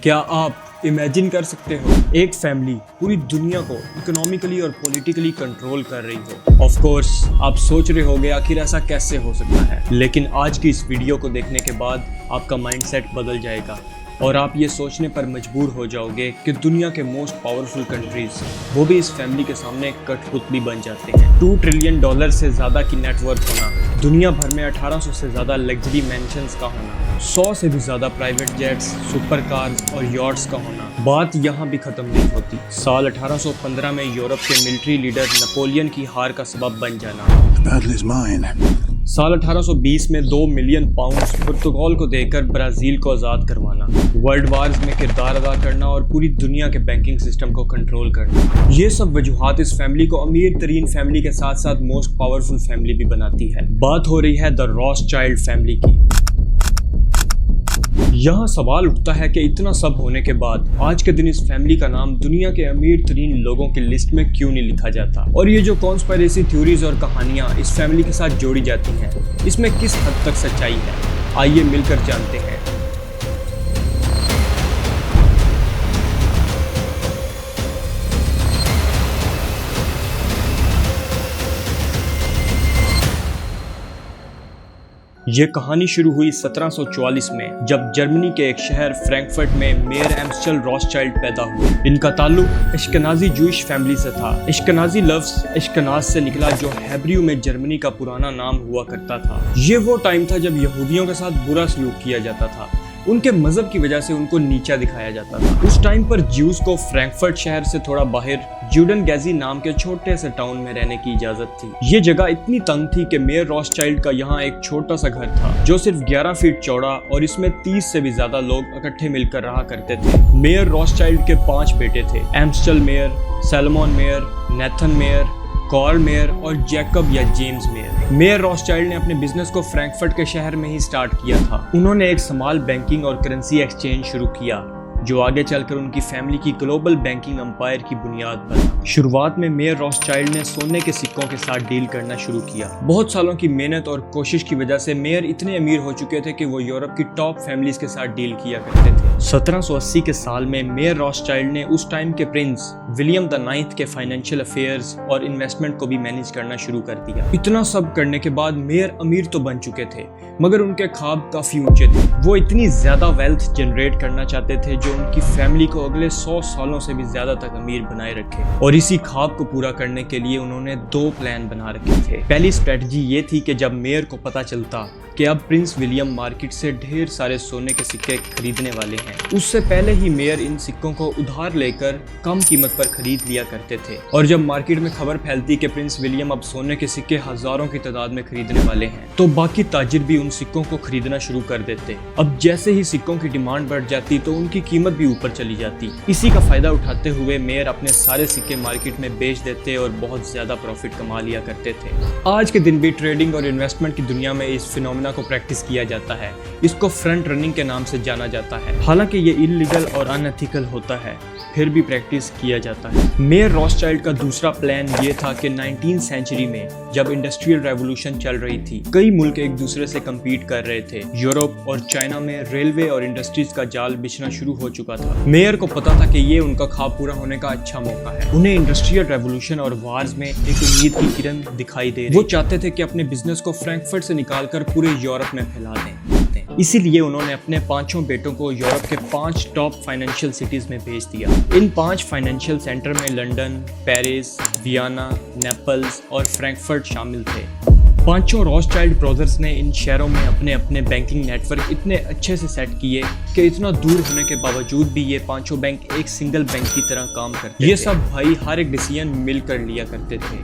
کیا آپ امیجن کر سکتے ہو ایک فیملی پوری دنیا کو اکنامکلی اور پولیٹیکلی کنٹرول کر رہی ہو؟ آف کورس آپ سوچ رہے ہوگے آخر ایسا کیسے ہو سکتا ہے، لیکن آج کی اس ویڈیو کو دیکھنے کے بعد آپ کا مائنڈ سیٹ بدل جائے گا اور آپ یہ سوچنے پر مجبور ہو جاؤ گے کہ دنیا کے موسٹ پاورفل کنٹریز وہ بھی اس فیملی کے سامنے کٹ پتلی بن جاتے ہیں۔ $2 ٹریلین سے زیادہ کی نیٹ ورتھ ہونا، دنیا بھر میں 1800 سے زیادہ لگژری مینشنز کا ہونا، 100 سے بھی زیادہ پرائیویٹ جیٹس، سپر کارز اور یاٹس کا ہونا، بات یہاں بھی ختم نہیں ہوتی۔ سال 1815 میں یورپ کے ملٹری لیڈر نپولین کی ہار کا سبب بن جانا، سال 1820 میں 2 ملین پاؤنڈز پرتگال کو دے کر برازیل کو آزاد کروانا، ورلڈ وارز میں کردار ادا کرنا اور پوری دنیا کے بینکنگ سسٹم کو کنٹرول کرنا، یہ سب وجوہات اس فیملی کو امیر ترین فیملی کے ساتھ ساتھ موسٹ پاورفل فیملی بھی بناتی ہے۔ بات ہو رہی ہے دی روتھشائلڈ فیملی کی۔ یہاں سوال اٹھتا ہے کہ اتنا سب ہونے کے بعد آج کے دن اس فیملی کا نام دنیا کے امیر ترین لوگوں کی لسٹ میں کیوں نہیں لکھا جاتا، اور یہ جو کانسپیریسی تھیوریز اور کہانیاں اس فیملی کے ساتھ جوڑی جاتی ہیں اس میں کس حد تک سچائی ہے، آئیے مل کر جانتے ہیں۔ یہ کہانی شروع ہوئی 1744 میں جب جرمنی کے ایک شہر فرینکفرٹ میں میئر ایمسچل روتھشائلڈ پیدا ہوئے۔ ان کا تعلق اشکنازی جوئش فیملی سے تھا۔ اشکنازی لفظ اشکناز سے نکلا جو ہیبریو میں جرمنی کا پرانا نام ہوا کرتا تھا۔ یہ وہ ٹائم تھا جب یہودیوں کے ساتھ برا سلوک کیا جاتا تھا، ان کے مذہب کی وجہ سے ان کو نیچا دکھایا جاتا تھا۔ اس ٹائم پر جیوز کو فرینکفرٹ شہر سے تھوڑا باہر جوڈن گیزی نام کے چھوٹے سے ٹاؤن میں رہنے کی اجازت تھی۔ یہ جگہ اتنی تنگ تھی کہ میئر روتھشائلڈ کا یہاں ایک چھوٹا سا گھر تھا جو صرف 11 فیٹ چوڑا اور اس میں 30 سے بھی زیادہ لوگ اکٹھے مل کر رہا کرتے تھے۔ میئر روتھشائلڈ کے 5 بیٹے تھے، Amschel Mayer, Salomon Mayer, Nathan Mayer, Carl Mayer اور جیکب یا جیمز میئر۔ میئر روتھشائلڈ نے اپنے بزنس کو فرینکفرٹ کے شہر میں ہی سٹارٹ کیا تھا۔ انہوں نے ایک سمال بینکنگ اور کرنسی ایکسچینج شروع کیا جو آگے چل کر ان کی فیملی کی گلوبل بینکنگ امپائر کی بنیاد بنا۔ شروعات میں میئر روتھشائلڈ نے سونے کے سکوں کے ساتھ ڈیل کرنا شروع کیا۔ بہت سالوں کی محنت اور کوشش کی وجہ سے میئر اتنے امیر ہو چکے تھے کہ وہ یورپ کی ٹاپ فیملیز کے ساتھ ڈیل کیا کرتے تھے۔ 1780 کے سال میں میئر روتھشائلڈ نے اس ٹائم کے پرنس ولیم IX کے فائنینشیل افیئرز اور انویسٹمنٹ کو بھی مینیج کرنا شروع کر دیا۔ اتنا سب کرنے کے بعد میئر امیر تو بن چکے تھے مگر ان کے خواب کافی اونچے تھے۔ وہ اتنی زیادہ ویلتھ جنریٹ کرنا چاہتے تھے جو ان کی فیملی کو اگلے 100 سالوں سے بھی زیادہ تک امیر بنائے رکھے، اور اسی خواب کو پورا کرنے کے لیے انہوں نے 2 پلان بنا رکھے تھے۔ پہلی اسٹریٹجی یہ تھی کہ جب میئر کو پتا چلتا کہ اب پرنس ولیم مارکیٹ سے ڈھیر سارے سونے کے سکے خریدنے والے ہیں، اس سے پہلے ہی میئر ان سکوں کو ادھار لے کر کم قیمت پر خرید لیا کرتے تھے، اور جب مارکیٹ میں خبر پھیلتی کہ پرنس ولیم اب سونے کے سکے ہزاروں کی تعداد میں خریدنے والے ہیں تو باقی تاجر بھی ان سکوں کو خریدنا شروع کر دیتے۔ اب جیسے ہی سکوں کی ڈیمانڈ بڑھ جاتی تو ان کی قیمت بھی اوپر چلی جاتی۔ اسی کا فائدہ اٹھاتے ہوئے میئر اپنے سارے سکے مارکیٹ میں بیچ دیتے اور بہت زیادہ پروفٹ کما لیا کرتے تھے۔ آج کے دن بھی ٹریڈنگ اور انویسٹمنٹ کی دنیا میں اس فینومینا کو پریکٹس کیا جاتا ہے۔ اس کو فرنٹ رننگ کے نام سے جانا جاتا ہے، حالانکہ یہ انلیگل اور ان ایتھیکل ہوتا ہے پھر بھی پریکٹس کیا جاتا ہے۔ میئر روتھشائلڈ کا دوسرا پلان یہ تھا کہ 19 سینچری میں جب انڈسٹریل ریولوشن چل رہی تھی، کئی ملک ایک دوسرے سے کمپیٹ کر رہے تھے۔ یورپ اور چائنا میں ریلوے اور انڈسٹریز کا جال بچھنا شروع ہو چکا تھا۔ میئر کو پتا تھا کہ یہ ان کا خواب پورا ہونے کا اچھا موقع ہے۔ انہیں انڈسٹریل ریولوشن اور وارز میں ایک امید کی کرن دکھائی دے رہی۔ وہ چاہتے تھے کہ اپنے بزنس کو فرینکفرٹ سے نکال کر پورے یورپ میں پھیلا دیں۔ اسی لیے انہوں نے اپنے 5 بیٹوں کو یورپ کے 5 ٹاپ فائنینشیل سٹیز میں بھیج دیا۔ ان 5 فائنینشیل سینٹر میں لنڈن، پیرس، ویانا، نیپلز اور فرینکفرٹ شامل تھے۔ 5 روتھشائلڈ برادرز نے ان شہروں میں اپنے اپنے بینکنگ نیٹ ورک اتنے اچھے سے سیٹ کیے کہ اتنا دور ہونے کے باوجود بھی یہ 5 بینک ایک سنگل بینک کی طرح کام کرتے تھے۔ یہ سب بھائی ہر ایک ڈیسیژن مل کر لیا کرتے تھے۔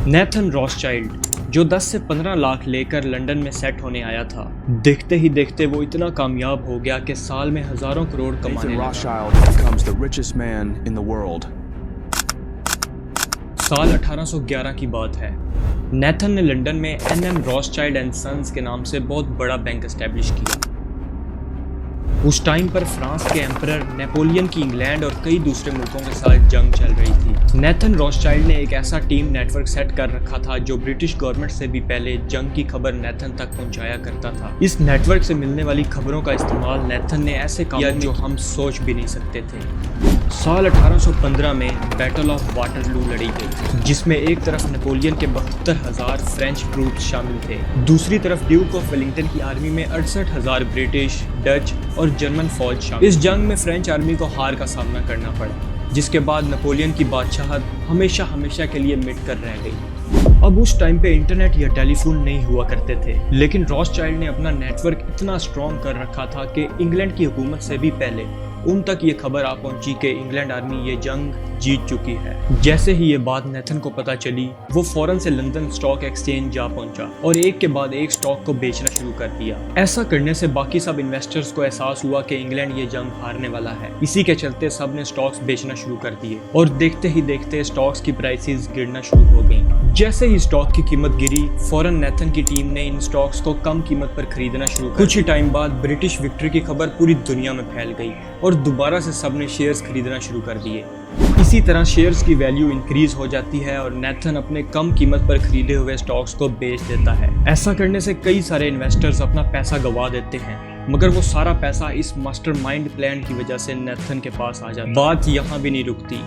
نیتھن روتھشائلڈ جو 10 سے 15 لاکھ لے کر لنڈن میں سیٹ ہونے آیا تھا، دیکھتے ہی دیکھتے وہ اتنا کامیاب ہو گیا کہ سال میں ہزاروں کروڑ کمانے لگا۔ سال 1811 کی بات ہے۔ نیتھن نے لنڈن میں NM روتھشائلڈ اینڈ سنز کے نام سے بہت بڑا بینک اسٹیبلش کیا۔ उस टाइम पर फ्रांस के एम्परर नेपोलियन की इंग्लैंड और कई दूसरे मुल्कों के साथ जंग चल रही थी। नेथन रॉथस्चाइल्ड ने एक ऐसा टीम नेटवर्क सेट कर रखा था जो ब्रिटिश गवर्नमेंट से भी पहले जंग की खबर नेथन तक पहुंचाया करता था। इस नेटवर्क से मिलने वाली खबरों का इस्तेमाल नेथन ने ऐसे किया जो हम सोच भी नहीं सकते थे। साल 1815 में बैटल ऑफ वाटरलू लड़ी गई, जिसमें एक तरफ नेपोलियन के 72,000 फ्रेंच ट्रूप्स शामिल थे, दूसरी तरफ ड्यूक ऑफ वेलिंगटन की आर्मी में 68,000 ब्रिटिश, डच और जर्मन फौज शामिल। इस जंग में फ्रेंच आर्मी को हार का सामना करना पड़ा, जिसके बाद नेपोलियन की बादशाहत हमेशा हमेशा के लिए मिट कर रह गई। अब उस टाइम पे इंटरनेट या टेलीफोन नहीं हुआ करते थे, लेकिन रॉथस्चाइल्ड ने अपना नेटवर्क इतना स्ट्रॉन्ग कर रखा था कि इंग्लैंड की हुकूमत से भी पहले उन तक ये खबर आ पहुंची कि इंग्लैंड आर्मी ये जंग जीत चुकी है। जैसे ही ये बात नेथन को पता चली, वो फौरन से लंदन स्टॉक एक्सचेंज जा पहुंचा और एक के बाद एक स्टॉक को बेचना शुरू कर दिया। ऐसा करने से बाकी सब इन्वेस्टर्स को एहसास हुआ कि इंग्लैंड ये जंग हारने वाला है। इसी के चलते सब ने स्टॉक्स बेचना शुरू कर दिए और देखते ही देखते स्टॉक्स की प्राइसेस गिरना शुरू हो गई। जैसे ही स्टॉक की कीमत गिरी, फौरन नेथन की टीम ने इन स्टॉक्स को कम कीमत पर खरीदना शुरू कर। कुछ ही टाइम बाद ब्रिटिश विक्ट्री की खबर पूरी दुनिया में फैल गई और दोबारा से सबने शेयर्स खरीदना शुरू कर दिए। इसी तरह शेयर्स की वैल्यू इंक्रीज हो जाती है और नेथन अपने कम कीमत पर खरीदे हुए स्टॉक्स को बेच देता है। ऐसा करने से कई सारे इन्वेस्टर्स अपना पैसा गंवा देते हैं, मगर वो सारा पैसा इस मास्टरमाइंड प्लान की वजह से नेथन के पास आ जाता है। बात यहाँ भी नहीं रुकती।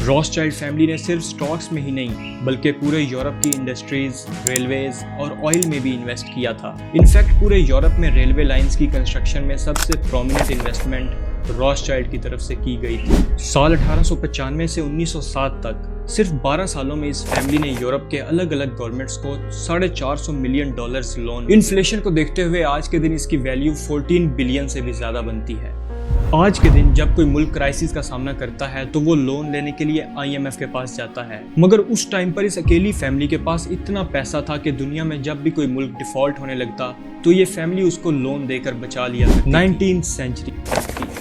रॉथस्चाइल्ड फैमिली ने सिर्फ स्टॉक्स में ही नहीं बल्कि पूरे यूरोप की इंडस्ट्रीज, रेलवेज और ऑयल में भी इन्वेस्ट किया था। इनफैक्ट पूरे यूरोप में रेलवे लाइंस की कंस्ट्रक्शन में सबसे प्रोमिनेंट इन्वेस्टमेंट रॉथस्चाइल्ड की तरफ से की गई थी। साल 1895 से 1907 तक सिर्फ 12 सालों में इस फैमिली ने यूरोप के अलग अलग गवर्नमेंट्स को $450 मिलियन लोन। इन्फ्लेशन को देखते हुए आज के दिन इसकी वैल्यू 14 बिलियन से भी ज्यादा बनती है। आज के दिन जब कोई मुल्क क्राइसिस का सामना करता है तो वो लोन लेने के लिए IMF के पास जाता है, मगर उस टाइम पर इस अकेली फैमिली के पास इतना पैसा था कि दुनिया में जब भी कोई मुल्क डिफॉल्ट होने लगता तो ये फैमिली उसको लोन देकर बचा लिया करती। 19th सेंचुरी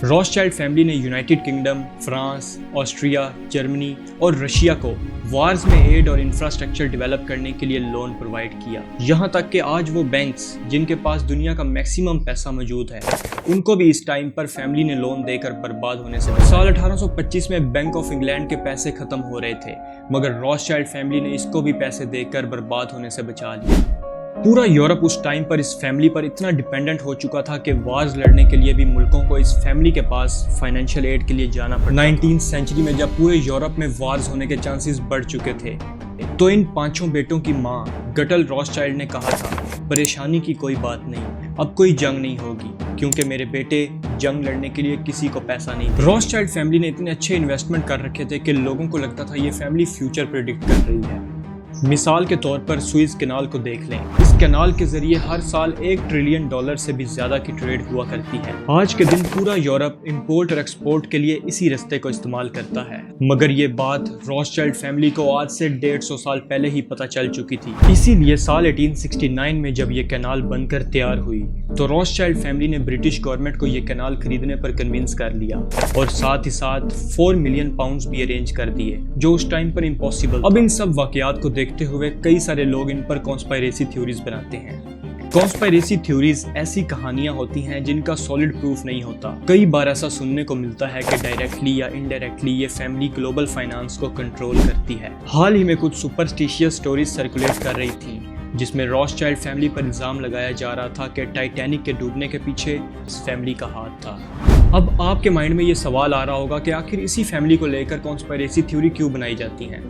रॉथस्चाइल्ड फैमिली ने United kingdom, France, Austria, Germany और रशिया को वार्स में एड और इंफ्रास्ट्रक्चर डेवलप करने के लिए लोन प्रोवाइड किया। यहाँ तक कि आज वो बैंक्स जिनके पास दुनिया का मैक्सिमम पैसा मौजूद है, उनको भी इस टाइम पर फैमिली ने लोन देकर बर्बाद होने से बचाया। साल 1825 में बैंक ऑफ इंग्लैंड के पैसे खत्म हो रहे थे, मगर रॉथस्चाइल्ड फैमिली ने इसको भी पैसे देकर बर्बाद होने से बचा लिया। पूरा यूरोप उस टाइम पर इस फैमिली पर इतना डिपेंडेंट हो चुका था कि वार्स लड़ने के लिए भी मुल्कों को इस फैमिली के पास फाइनेंशियल एड के लिए जाना पड़ा। 19th सेंचुरी में जब पूरे यूरोप में वार्स होने के चांसेस बढ़ चुके थे, तो इन पांचों बेटों की मां गटल रॉथस्चाइल्ड ने कहा था, परेशानी की कोई बात नहीं, अब कोई जंग नहीं होगी क्योंकि मेरे बेटे जंग लड़ने के लिए किसी को पैसा नहीं। रॉथस्चाइल्ड फैमिली ने इतने अच्छे इन्वेस्टमेंट कर रखे थे कि लोगों को लगता था ये फैमिली फ्यूचर प्रेडिक्ट कर रही है। मिसाल के तौर पर सुइज कैनाल को देख लें। इस कैनाल के जरिए हर साल $1 ट्रिलियन से भी ज्यादा की ट्रेड हुआ करती है। आज के दिन पूरा यूरोप इंपोर्ट और एक्सपोर्ट के लिए इसी रास्ते को इस्तेमाल करता है, मगर ये बात रॉथस्चाइल्ड फैमिली को आज से 150 साल पहले ही पता चल चुकी थी। इसीलिए साल 1869 में जब ये कैनाल बनकर तैयार हुई तो रॉथस्चाइल्ड फैमिली ने ब्रिटिश गवर्नमेंट को ये कैनाल खरीदने पर कन्विंस कर लिया और साथ ही साथ 4 मिलियन पाउंड्स भी अरेंज कर दिए, जो उस टाइम पर इम्पॉसिबल। अब इन सब वाकयात को देखते हुए कई सारे लोग इन पर कॉन्स्पायरेसी थ्योरीज बनाते हैं। कॉन्स्पायरेसी थ्योरीज ऐसी कहानियां होती हैं जिनका सॉलिड प्रूफ नहीं होता। कई बार ऐसा सुनने को मिलता है कि डायरेक्टली या इनडायरेक्टली ये फैमिली ग्लोबल फाइनेंस को कंट्रोल करती है। हाल ही में कुछ सुपरस्टिशियस स्टोरीज सर्कुलेट कर रही थी जिसमें रॉथस्चाइल्ड फैमिली पर इल्जाम लगाया जा रहा था कि टाइटैनिक के डूबने के पीछे इस फैमिली का हाथ था। अब आपके माइंड में ये सवाल आ रहा होगा कि आखिर इसी फैमिली को लेकर कॉन्स्पायरेसी थ्योरी क्यों बनाई जाती हैं?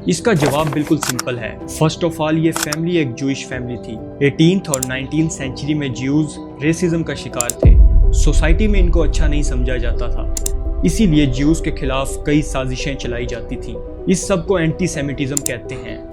इसका जवाब बिल्कुल सिंपल है। फर्स्ट ऑफ ऑल, ये फैमिली एक जूइश फैमिली थी। 18th और 19th सेंचुरी में ज्यूज रेसिज्म का शिकार थे। सोसाइटी में इनको अच्छा नहीं समझा जाता था, इसीलिए ज्यूज के खिलाफ कई साजिशें चलाई जाती थी। इस सब को एंटी सेमिटिज्म कहते हैं।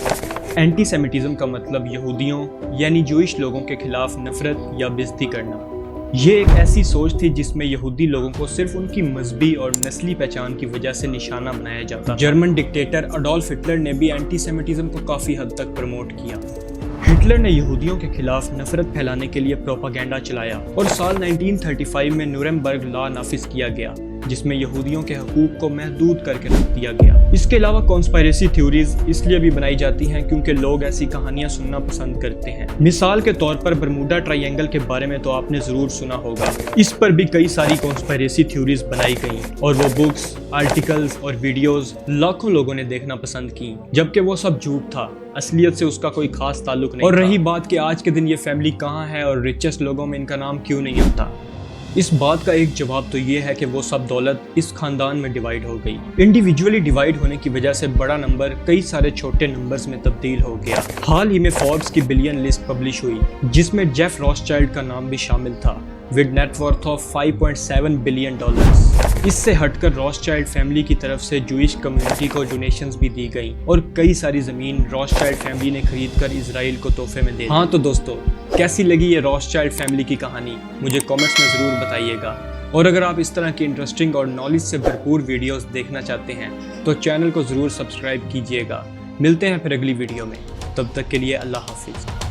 एंटी सेमिटिज्म का मतलब यहूदियों यानी जूइश लोगों के खिलाफ नफरत या बेइज्जती करना। ये एक ऐसी सोच थी जिसमें यहूदी लोगों को सिर्फ उनकी मजहबी और नस्ली पहचान की वजह से निशाना बनाया जाता। जर्मन डिक्टेटर अडोल्फ हिटलर ने भी एंटी सेमिटिज्म को काफी हद तक प्रमोट किया। हिटलर ने यहूदियों के खिलाफ नफरत फैलाने के लिए प्रोपागेंडा चलाया और साल 1935 में न्यूरेमबर्ग लॉ नाफिज किया गया, जिसमें यहूदियों के हकूक को महदूद करके रख दिया गया। इसके अलावा कॉन्स्पिरेसी थ्योरीज इसलिए भी बनाई जाती हैं क्योंकि लोग ऐसी कहानियां सुनना पसंद करते हैं। मिसाल के तौर पर बरमूडा ट्रायंगल के बारे में तो आपने जरूर सुना होगा। इस पर भी कई सारी कॉन्स्पिरेसी थ्योरीज बनाई गई और वो बुक्स, आर्टिकल्स और वीडियोस लाखों लोगों ने देखना पसंद की, जबकि वो सब झूठ था। असलियत से उसका कोई खास ताल्लुक नहीं। और रही बात कि आज के दिन ये फैमिली कहाँ है और रिचेस्ट लोगों में इनका नाम क्यों नहीं आता, इस बात का एक जवाब तो ये है कि वो सब दौलत इस खानदान में डिवाइड हो गई। इंडिविजुअली डिवाइड होने की वजह से बड़ा नंबर कई सारे छोटे नंबर्स में तब्दील हो गया। हाल ही में फोर्ब्स की बिलियन लिस्ट पब्लिश हुई जिसमें जेफ रॉथस्चाइल्ड का नाम भी शामिल था विद नेटवर्थ ऑफ $5.7 बिलियन। इससे हटकर रॉथस्चाइल्ड फैमिली की तरफ से जूइश कम्युनिटी को डोनेशंस भी दी गई और कई सारी जमीन रॉथस्चाइल्ड फैमिली ने खरीदकर इजराइल को तोहफे में दे दी। हाँ तो दोस्तों, कैसी लगी ये रॉथस्चाइल्ड फैमिली की कहानी, मुझे कमेंट्स में ज़रूर बताइएगा। और अगर आप इस तरह की इंटरेस्टिंग और नॉलेज से भरपूर वीडियोस देखना चाहते हैं तो चैनल को ज़रूर सब्सक्राइब कीजिएगा। मिलते हैं फिर अगली वीडियो में, तब तक के लिए अल्लाह हाफिज़।